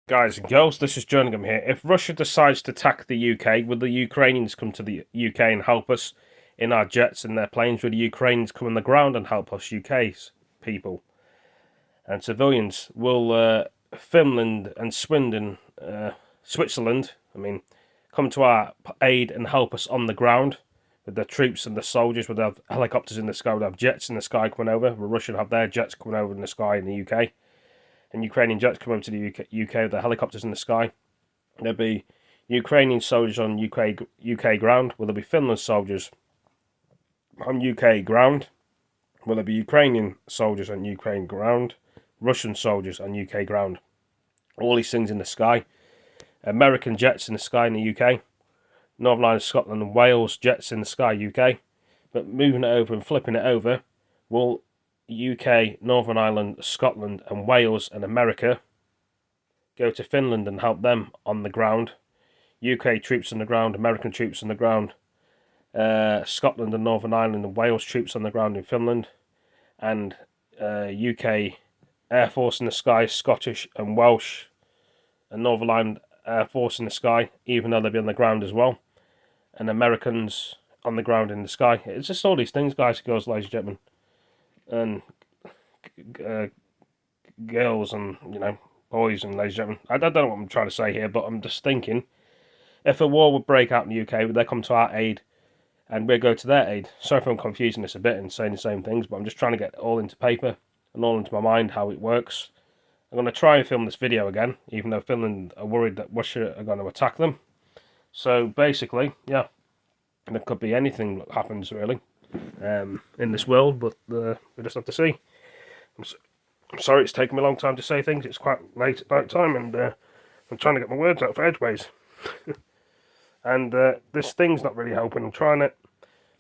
Guys and girls, this is Jerningham here. If Russia decides to attack the UK, will the Ukrainians come to the UK and help us in our jets and their planes? Will the Ukrainians come on the ground and help us, UK's people and civilians? Will Finland and Sweden, Switzerland, come to our aid and help us on the ground with the troops and the soldiers? Would have helicopters in the sky? Would have jets in the sky coming over? Will Russia have their jets coming over in the sky in the UK? And Ukrainian jets come over to the UK with the helicopters in the sky. There'll be Ukrainian soldiers on UK ground. Will there be Finland soldiers on UK ground? Will there be Ukrainian soldiers on Ukraine ground? Russian soldiers on UK ground? All these things in the sky. American jets in the sky in the UK. Northern Ireland, Scotland and Wales jets in the sky UK. But moving it over and flipping it over, will UK, Northern Ireland, Scotland and Wales and America go to Finland and help them on the ground? UK troops on the ground, American troops on the ground, Scotland and Northern Ireland and Wales troops on the ground in Finland, and UK Air Force in the sky, Scottish and Welsh and Northern Ireland Air Force in the sky, even though they'll be on the ground as well, and Americans on the ground in the sky. It's just all these things, guys and girls, ladies and gentlemen, and girls and, boys and ladies and gentlemen. I don't know what I'm trying to say here, but I'm just thinking, if a war would break out in the UK, would they come to our aid and we'll go to their aid? Sorry if I'm confusing this a bit and saying the same things, but I'm just trying to get it all into paper and all into my mind how it works. I'm going to try and film this video again, even though Finland are worried that Russia are going to attack them. So basically, yeah, there could be anything that happens really in this world, but we just have to see. I'm sorry it's taken me a long time to say things. It's quite late at night time, and I'm trying to get my words out for edgeways. And this thing's not really helping. I'm trying to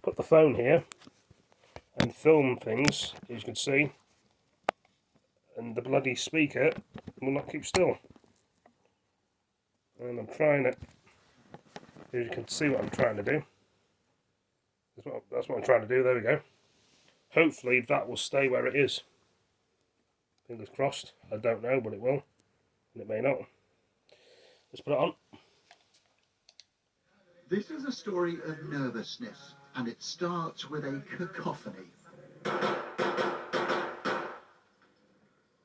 put the phone here and film things, as you can see, and the bloody speaker will not keep still. And I'm trying it, as you can see what I'm trying to do. That's what I'm trying to do. There we go. Hopefully that will stay where it is. Fingers crossed. I don't know, but it will. And it may not. Let's put it on. This is a story of nervousness, and it starts with a cacophony.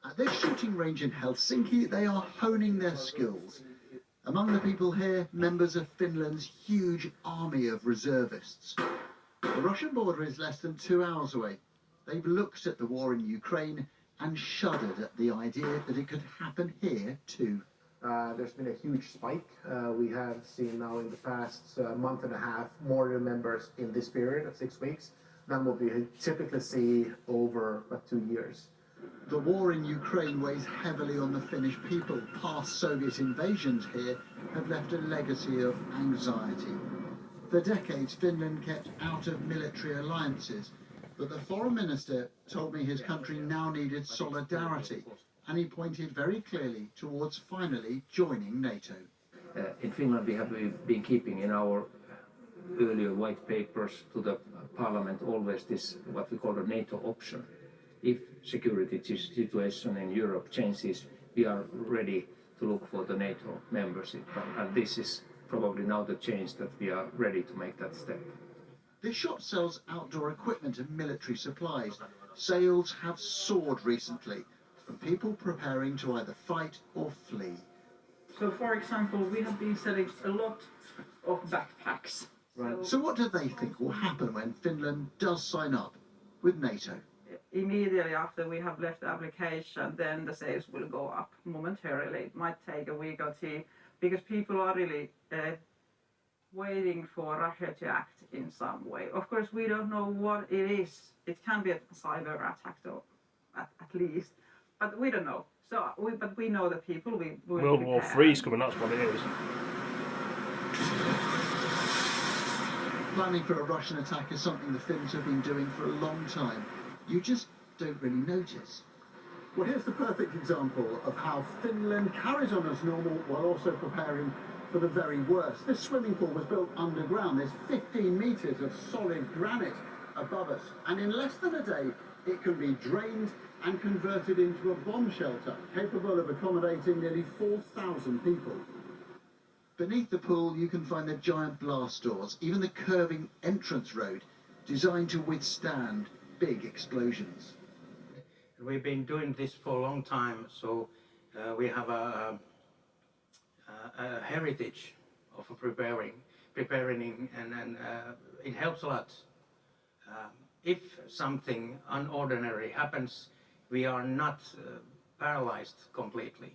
At this shooting range in Helsinki, they are honing their skills. Among the people here, members of Finland's huge army of reservists. The Russian border is less than 2 hours away. They've looked at the war in Ukraine and shuddered at the idea that it could happen here too. There's been a huge spike. We have seen now in the past month and a half more members in this period of 6 weeks than what we typically see over 2 years. The war in Ukraine weighs heavily on the Finnish people. Past Soviet invasions here have left a legacy of anxiety. For decades, Finland kept out of military alliances, but the foreign minister told me his country now needed solidarity, and he pointed very clearly towards finally joining NATO. In Finland, we have been keeping in our earlier white papers to the parliament always this, what we call the NATO option. If security situation in Europe changes, we are ready to look for the NATO membership. And this is probably now the change that we are ready to make that step. This shop sells outdoor equipment and military supplies. Sales have soared recently from people preparing to either fight or flee. So, for example, we have been selling a lot of backpacks. Right. So what do they think will happen when Finland does sign up with NATO? Immediately after we have left the application, then the sales will go up momentarily. It might take a week or two, because people are really waiting for Russia to act in some way. Of course, we don't know what it is. It can be a cyber attack, though, at least, but we don't know. So, we know that people will World War III is coming. That's what it is. Planning for a Russian attack is something the Finns have been doing for a long time. You just don't really notice. Well, here's the perfect example of how Finland carries on as normal while also preparing for the very worst. This swimming pool was built underground. There's 15 metres of solid granite above us, and in less than a day it can be drained and converted into a bomb shelter capable of accommodating nearly 4,000 people. Beneath the pool, you can find the giant blast doors, even the curving entrance road designed to withstand big explosions. We've been doing this for a long time, so we have a heritage of preparing, and it helps a lot. If something unordinary happens, we are not paralyzed completely.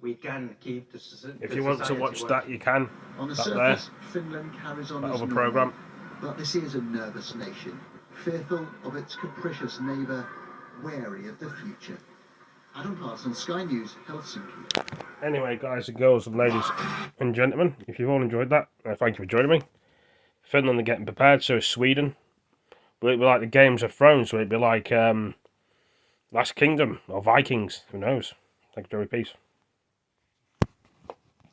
We can keep the If you want to watch that, you can. On the That surface, Finland carries on that as other normal, programme. but this is a nervous nation, fearful of its capricious neighbour, wary of the future. Adam Parsons, Sky News, Helsinki. Anyway, guys and girls and ladies and gentlemen, if you've all enjoyed that, thank you for joining me. Finland are getting prepared, so is Sweden. Will it be like the Games of Thrones? Will it be like Last Kingdom or Vikings? Who knows? Thank you, Joey. Peace.